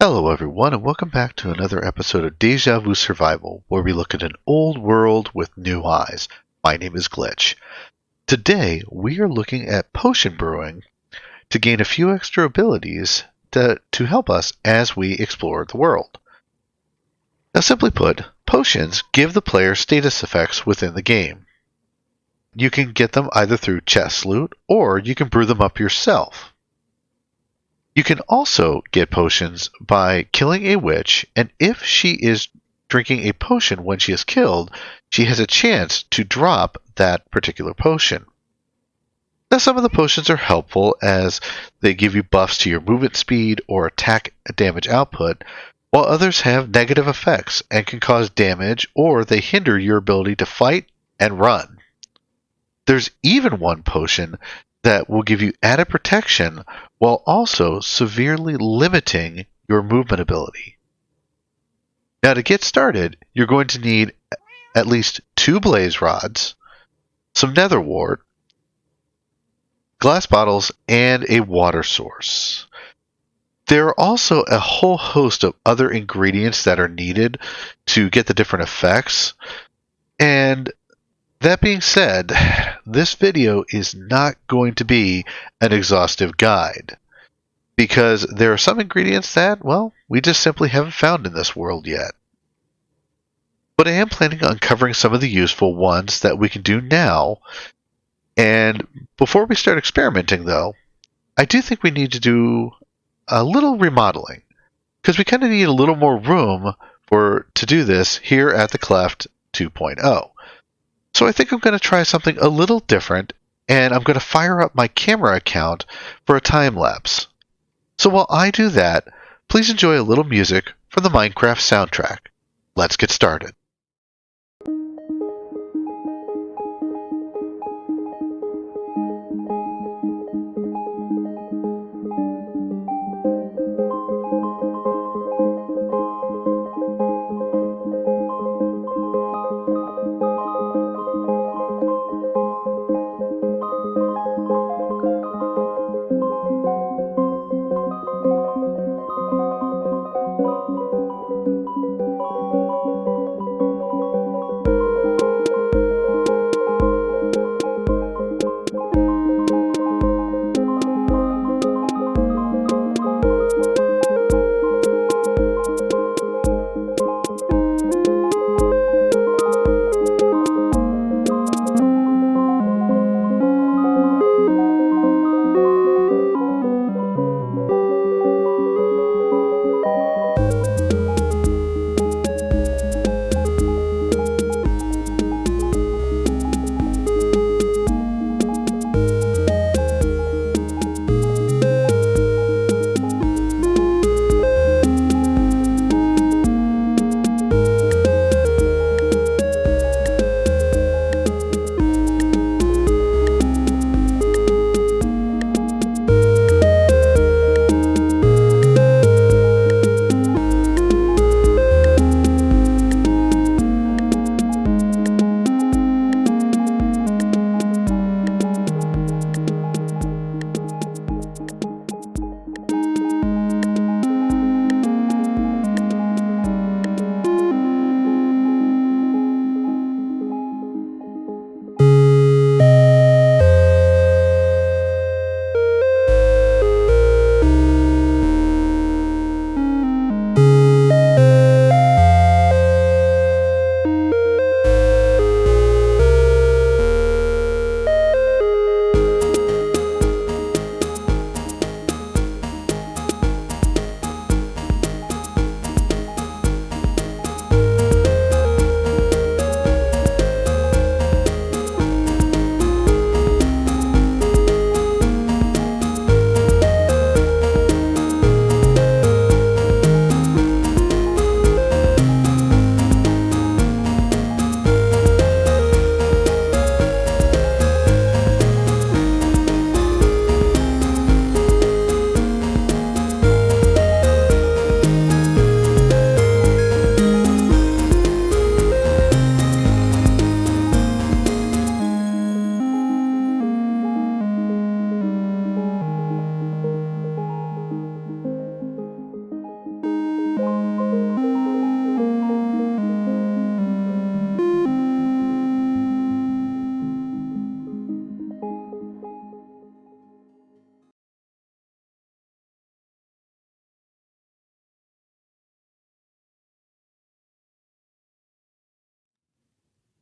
Hello everyone and welcome back to another episode of Deja Vu Survival, where we look at an old world with new eyes. My name is Glitch. Today we are looking at potion brewing to gain a few extra abilities to help us as we explore the world. Now simply put, potions give the player status effects within the game. You can get them either through chest loot or you can brew them up yourself. You can also get potions by killing a witch, and if she is drinking a potion when she is killed, she has a chance to drop that particular potion. Now, some of the potions are helpful as they give you buffs to your movement speed or attack damage output, while others have negative effects and can cause damage or they hinder your ability to fight and run. There's even one potion that will give you added protection while also severely limiting your movement ability. Now, to get started, you're going to need at least 2 blaze rods, some nether wart, glass bottles, and a water source. There are also a whole host of other ingredients that are needed to get the different effects, and that being said, this video is not going to be an exhaustive guide, because there are some ingredients that, well, we just simply haven't found in this world yet. But I am planning on covering some of the useful ones that we can do now, and before we start experimenting though, I do think we need to do a little remodeling, because we kind of need a little more room to do this here at the Cleft 2.0. So I think I'm going to try something a little different, and I'm going to fire up my camera account for a time lapse. So while I do that, please enjoy a little music from the Minecraft soundtrack. Let's get started.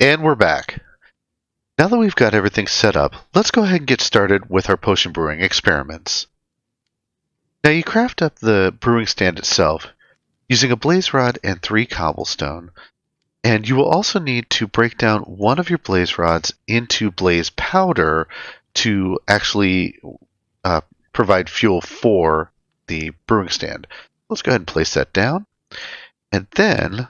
And we're back. Now that we've got everything set up, let's go ahead and get started with our potion brewing experiments. Now you craft up the brewing stand itself using a blaze rod and 3 cobblestone, and you will also need to break down one of your blaze rods into blaze powder to actually provide fuel for the brewing stand. Let's go ahead and place that down. And then,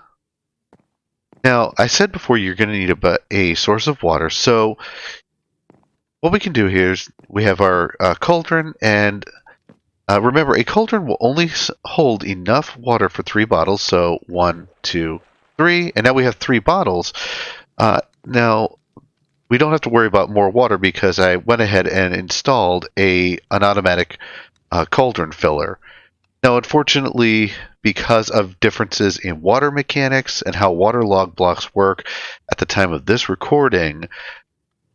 now I said before you're going to need a source of water, so what we can do here is we have our cauldron, and remember, a cauldron will only hold enough water for 3 bottles, so 1, 2, 3, and now we have 3 bottles. Now, we don't have to worry about more water because I went ahead and installed an automatic cauldron filler. Now, unfortunately, because of differences in water mechanics and how water log blocks work at the time of this recording,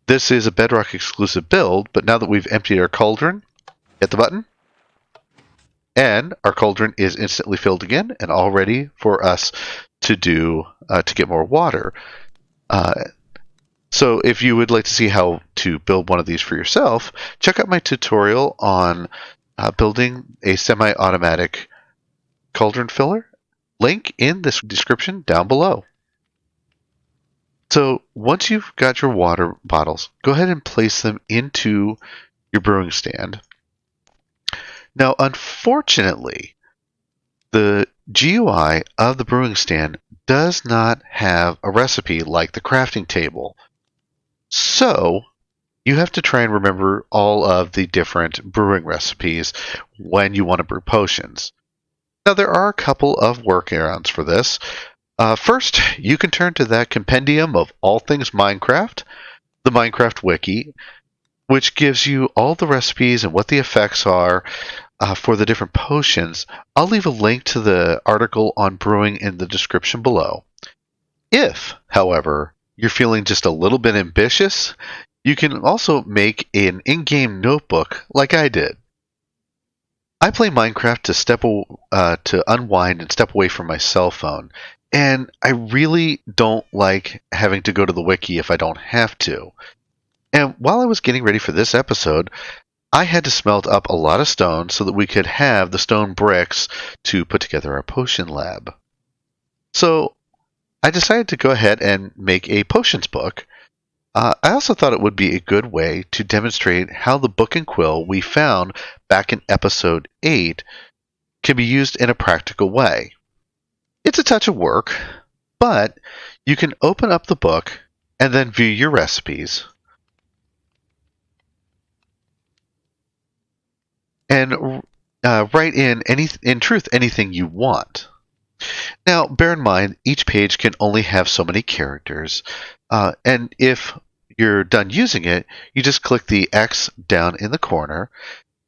this is a Bedrock exclusive build, but now that we've emptied our cauldron, hit the button, and our cauldron is instantly filled again and all ready for us to get more water. So if you would like to see how to build one of these for yourself, check out my tutorial on building a semi-automatic cauldron filler. Link in the description down below. So once you've got your water bottles, go ahead and place them into your brewing stand. Now, unfortunately, the GUI of the brewing stand does not have a recipe like the crafting table. So you have to try and remember all of the different brewing recipes when you want to brew potions. Now, there are a couple of workarounds for this. First, you can turn to that compendium of all things Minecraft, the Minecraft Wiki, which gives you all the recipes and what the effects are for the different potions. I'll leave a link to the article on brewing in the description below. If, however, you're feeling just a little bit ambitious, you can also make an in-game notebook like I did. I play Minecraft to unwind and step away from my cell phone, and I really don't like having to go to the wiki if I don't have to. And while I was getting ready for this episode, I had to smelt up a lot of stone so that we could have the stone bricks to put together our potion lab. So I decided to go ahead and make a potions book. I also thought it would be a good way to demonstrate how the book and quill we found back in episode 8 can be used in a practical way. It's a touch of work, but you can open up the book and then view your recipes. And write in anything you want. Now, bear in mind, each page can only have so many characters, and if you're done using it, you just click the X down in the corner,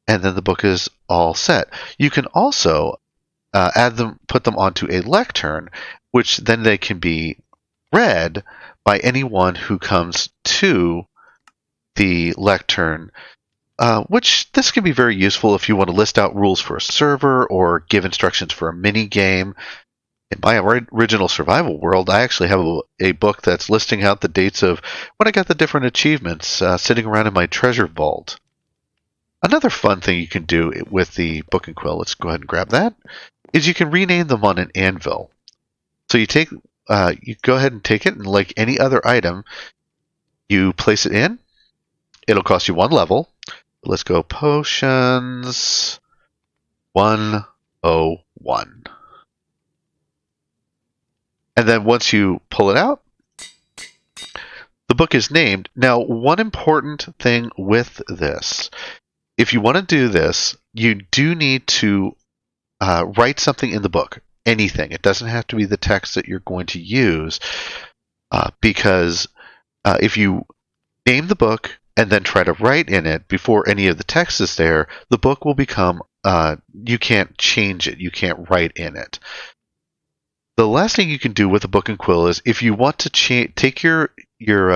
and then the book is all set. You can also put them onto a lectern, which then they can be read by anyone who comes to the lectern. Which this can be very useful if you want to list out rules for a server or give instructions for a mini game. In my original survival world, I actually have a book that's listing out the dates of when I got the different achievements sitting around in my treasure vault. Another fun thing you can do with the book and quill, let's go ahead and grab that, is you can rename them on an anvil. So you go ahead and take it, and like any other item, you place it in. It'll cost you 1 level. Let's go potions 101. And then once you pull it out, the book is named. Now, one important thing with this, if you want to do this, you do need to write something in the book. Anything. It doesn't have to be the text that you're going to use, because if you name the book and then try to write in it before any of the text is there, the book will become, you can't change it. You can't write in it. The last thing you can do with a book and quill is if you want to take your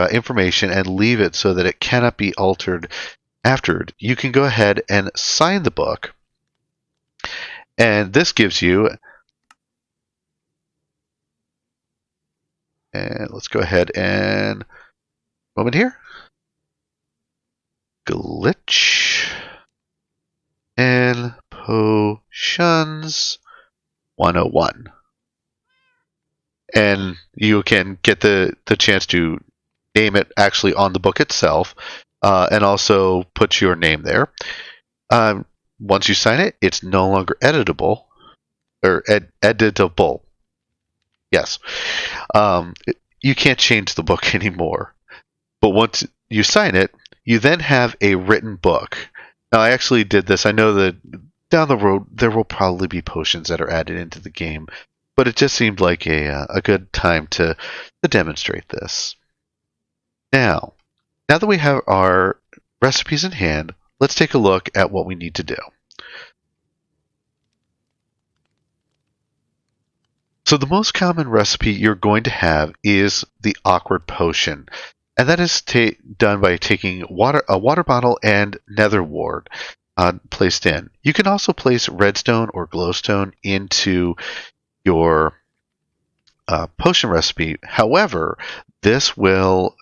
information and leave it so that it cannot be altered afterward, you can go ahead and sign the book. And this gives you And let's go ahead and moment here. Glitch. And potions 101. And you can get the chance to name it actually on the book itself, and also put your name there. Once you sign it, it's no longer editable, or editable. Yes. You can't change the book anymore. But once you sign it, you then have a written book. Now, I actually did this. I know that down the road there will probably be potions that are added into the game, but it just seemed like a good time to demonstrate this. Now that we have our recipes in hand, let's take a look at what we need to do. So the most common recipe you're going to have is the awkward potion. And that is done by taking a water bottle and nether wart placed in. You can also place redstone or glowstone into your potion recipe. However, this will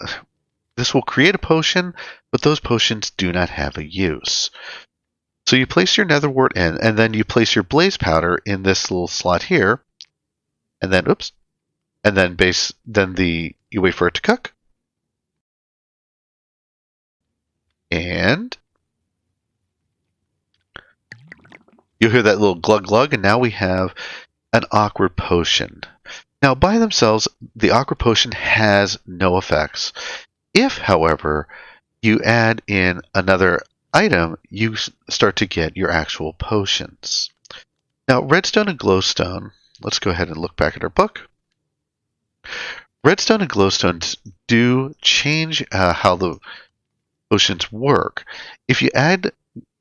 create a potion, but those potions do not have a use. So you place your nether wart in, and then you place your blaze powder in this little slot here, and then you wait for it to cook, and you'll hear that little glug glug, and now we have an awkward potion. Now, by themselves, the awkward potion has no effects. If, however, you add in another item, you start to get your actual potions. Now, redstone and glowstone, let's go ahead and look back at our book. Redstone and glowstone do change how the potions work. If you add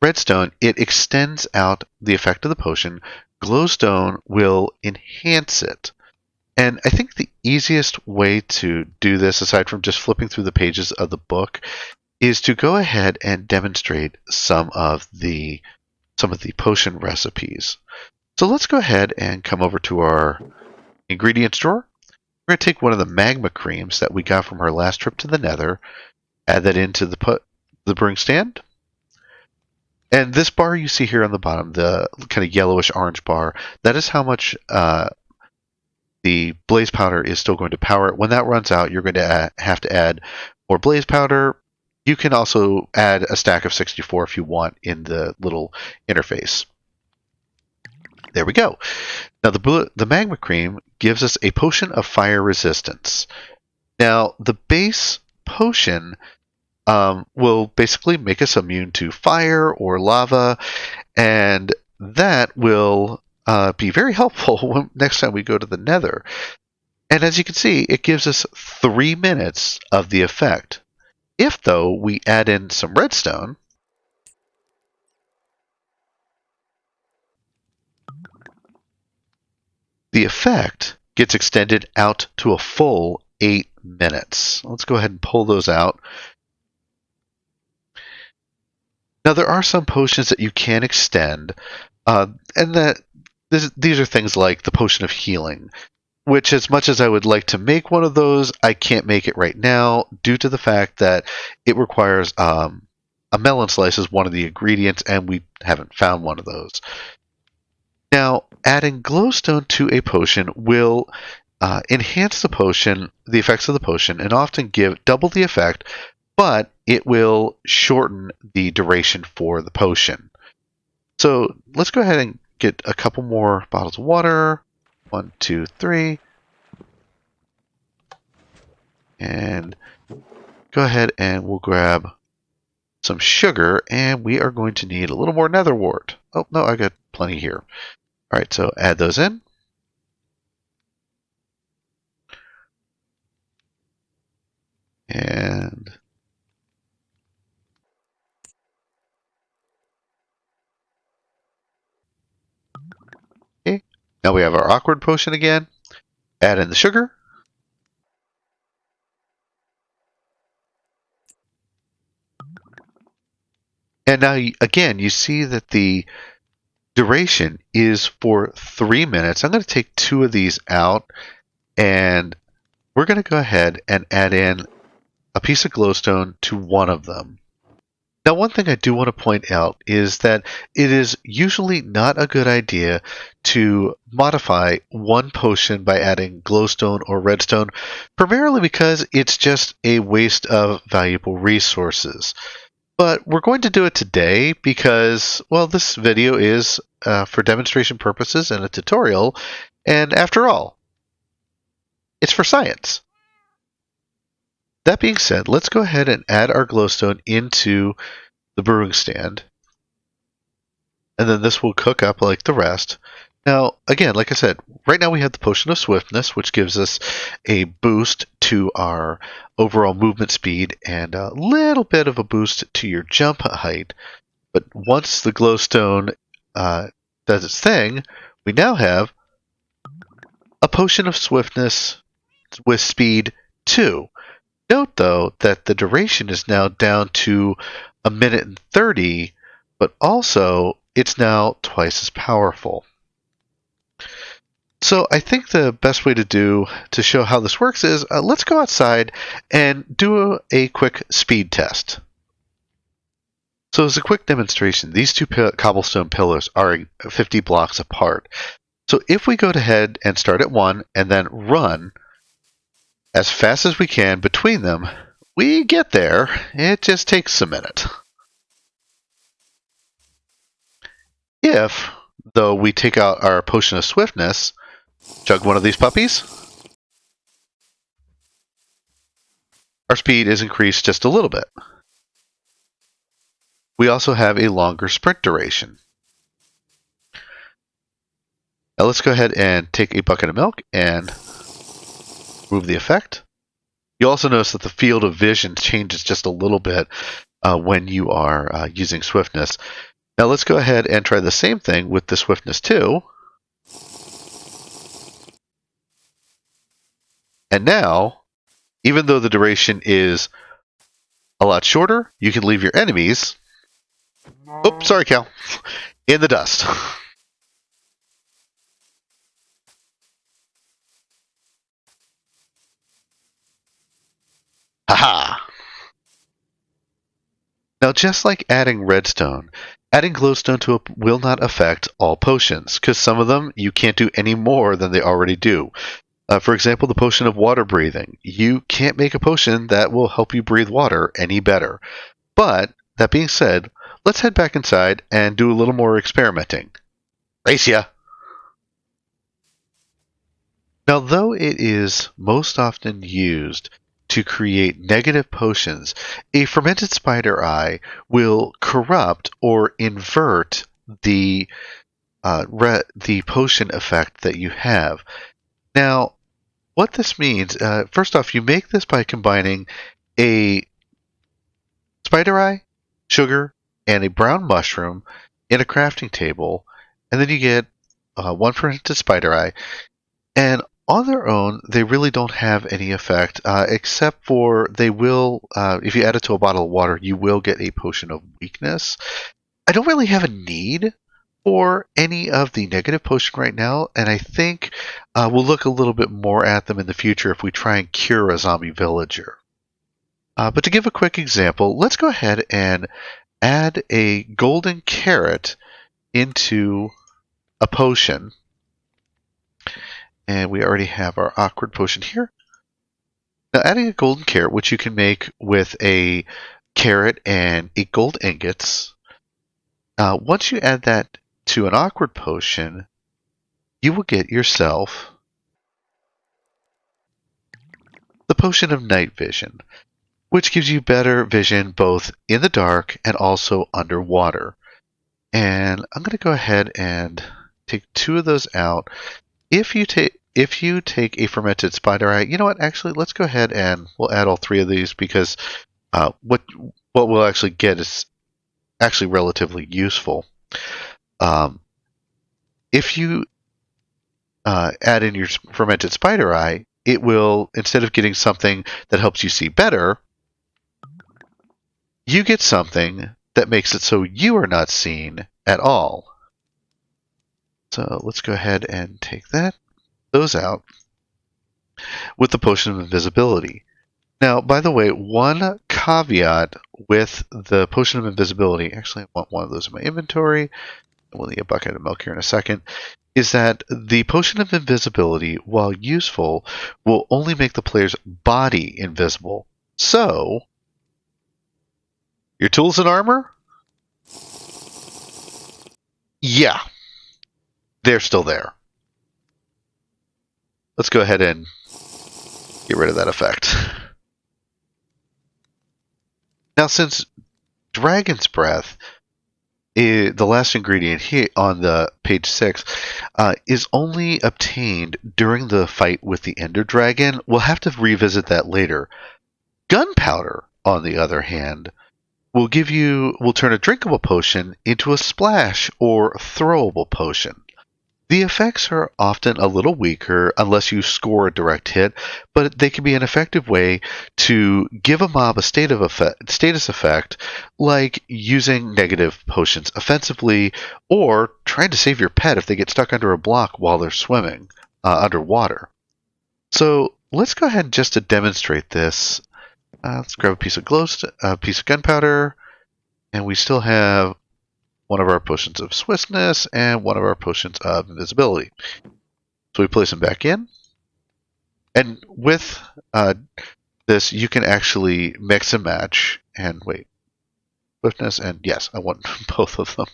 redstone, it extends out the effect of the potion. Glowstone will enhance it. And I think the easiest way to do this, aside from just flipping through the pages of the book, is to go ahead and demonstrate some of the potion recipes. So let's go ahead and come over to our ingredients drawer. We're going to take one of the magma creams that we got from our last trip to the nether, add that into the brewing stand. And this bar you see here on the bottom, the kind of yellowish orange bar, that is how much the blaze powder is still going to power it. When that runs out, you're going to have to add more blaze powder. You can also add a stack of 64 if you want in the little interface. There we go. Now the magma cream gives us a potion of fire resistance. Now the base potion will basically make us immune to fire or lava, and that will be very helpful next time we go to the nether. And as you can see, it gives us 3 minutes of the effect. If, though, we add in some redstone, the effect gets extended out to a full 8 minutes. Let's go ahead and pull those out. Now, there are some potions that you can extend, and these are things like the potion of healing, which, as much as I would like to make one of those, I can't make it right now due to the fact that it requires a melon slice as one of the ingredients, and we haven't found one of those. Now, adding glowstone to a potion will enhance the effects of the potion, and often give double the effect, but it will shorten the duration for the potion. So let's go ahead and get a couple more bottles of water. 1, 2, 3. And go ahead and we'll grab some sugar, and we are going to need a little more nether wart. Oh, no, I got plenty here. All right, so add those in. And okay, now we have our awkward potion again. Add in the sugar. And now, again, you see that the duration is for 3 minutes. I'm going to take 2 of these out and we're going to go ahead and add in a piece of glowstone to one of them. Now, one thing I do want to point out is that it is usually not a good idea to modify one potion by adding glowstone or redstone, primarily because it's just a waste of valuable resources. But we're going to do it today because, well, this video is for demonstration purposes and a tutorial, and after all, it's for science. That being said, let's go ahead and add our glowstone into the brewing stand, and then this will cook up like the rest. Now, again, like I said, right now we have the Potion of Swiftness, which gives us a boost to our overall movement speed and a little bit of a boost to your jump height. But once the glowstone does its thing, we now have a Potion of Swiftness with speed 2. Note, though, that the duration is now down to 1 minute and 30, but also it's now twice as powerful. So I think the best way to show how this works is let's go outside and do a quick speed test. So as a quick demonstration, these two cobblestone pillars are 50 blocks apart. So if we go ahead and start at 1 and then run as fast as we can between them, we get there. It just takes a minute. If, though, we take out our Potion of Swiftness, chug one of these puppies, our speed is increased just a little bit. We also have a longer sprint duration. Now let's go ahead and take a bucket of milk and remove the effect. You'll also notice that the field of vision changes just a little bit when you are using swiftness. Now let's go ahead and try the same thing with the swiftness 2. And now, even though the duration is a lot shorter, you can leave your enemies, oops, sorry Cal, in the dust. Haha! Now, just like adding redstone, adding glowstone to it will not affect all potions, because some of them you can't do any more than they already do. For example, the potion of water breathing. You can't make a potion that will help you breathe water any better. But, that being said, let's head back inside and do a little more experimenting. Race ya! Now, though it is most often used to create negative potions, a fermented spider eye will corrupt or invert the potion effect that you have. Now, what this means, first off, you make this by combining a spider eye, sugar, and a brown mushroom in a crafting table, and then you get one fermented spider eye. And on their own, they really don't have any effect, except for they will, if you add it to a bottle of water, you will get a potion of weakness. I don't really have a need for any of the negative potion right now, and I think we'll look a little bit more at them in the future if we try and cure a zombie villager. But to give a quick example, let's go ahead and add a golden carrot into a potion. And we already have our awkward potion here. Now adding a golden carrot, which you can make with a carrot and 8 gold ingots. Once you add that to an awkward potion, you will get yourself the potion of night vision, which gives you better vision both in the dark and also underwater. And I'm going to go ahead and take 2 of those out. If you take a fermented spider eye, you know what? Actually, let's go ahead and we'll add all 3 of these because what we'll actually get is actually relatively useful. If you add in your fermented spider eye, it will, instead of getting something that helps you see better, you get something that makes it so you are not seen at all. So let's go ahead and take those out. with the potion of invisibility. Now, by the way, one caveat with the potion of invisibility, actually, I want one of those in my inventory. We'll need a bucket of milk here in a second. Is that the potion of invisibility, while useful, will only make the player's body invisible. So, your tools and armor? Yeah, they're still there. Let's go ahead and get rid of that effect. Now, since Dragon's Breath, the last ingredient here on the page 6, is only obtained during the fight with the Ender Dragon, we'll have to revisit that later. Gunpowder, on the other hand, will turn a drinkable potion into a splash or throwable potion. The effects are often a little weaker unless you score a direct hit, but they can be an effective way to give a mob a status effect, like using negative potions offensively, or trying to save your pet if they get stuck under a block while they're swimming underwater. So let's go ahead just to demonstrate this. Let's grab a piece of gunpowder, and we still have one of our potions of swiftness and one of our potions of invisibility. So we place them back in. And with this, you can actually mix and match. And wait, swiftness and yes, I want both of them.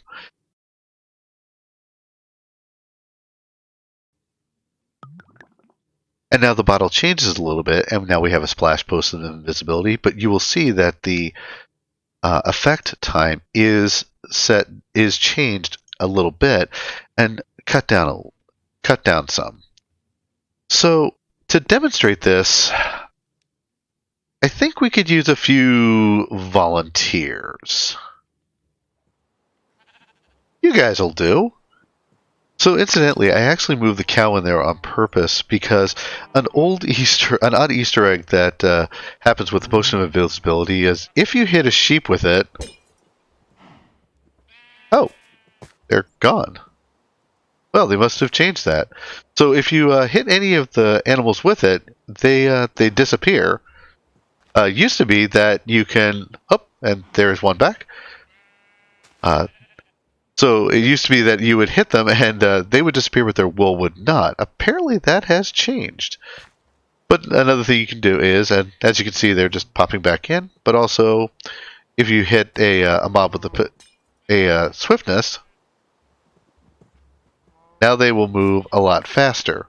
And now the bottle changes a little bit, and now we have a splash potion of invisibility. But you will see that the effect time is changed a little bit and cut down some. So to demonstrate this, I think we could use a few volunteers. You guys will do. So incidentally, I actually moved the cow in there on purpose because an odd Easter egg that happens with the potion of invisibility is if you hit a sheep with it, oh, they're gone. Well, they must have changed that. So if you hit any of the animals with it, they disappear. Used to be that you can, oh, and there's one back. So it used to be that you would hit them and they would disappear, but their wool would not. Apparently that has changed. But another thing you can do is, and as you can see, they're just popping back in. But also, if you hit a mob with a swiftness, now they will move a lot faster.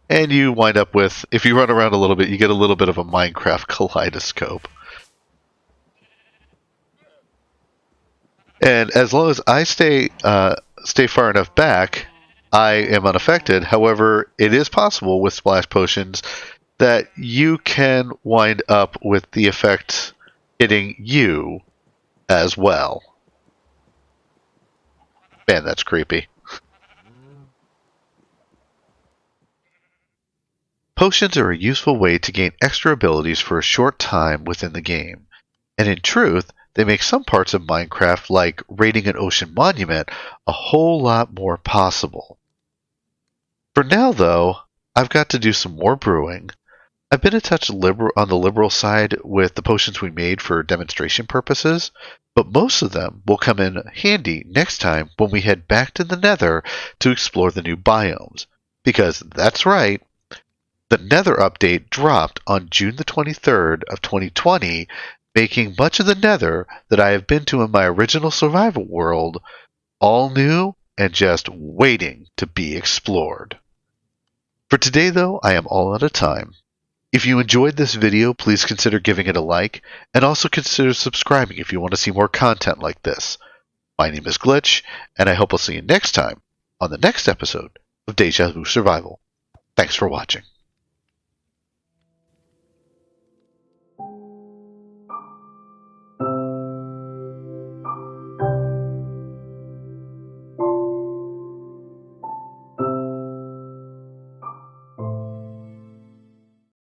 And you wind up with, if you run around a little bit, you get a little bit of a Minecraft kaleidoscope. And as long as I stay far enough back, I am unaffected. However, it is possible with splash potions that you can wind up with the effect hitting you as well. Man, that's creepy. Potions are a useful way to gain extra abilities for a short time within the game. And in truth, they make some parts of Minecraft, like raiding an ocean monument, a whole lot more possible. For now, though, I've got to do some more brewing. I've been a touch on the liberal side with the potions we made for demonstration purposes, but most of them will come in handy next time when we head back to the Nether to explore the new biomes. Because that's right, the Nether update dropped on June the 23rd of 2020, making much of the Nether that I have been to in my original survival world all new and just waiting to be explored. For today, though, I am all out of time. If you enjoyed this video, please consider giving it a like, and also consider subscribing if you want to see more content like this. My name is Glitch, and I hope I'll see you next time on the next episode of Deja Vu Survival. Thanks for watching.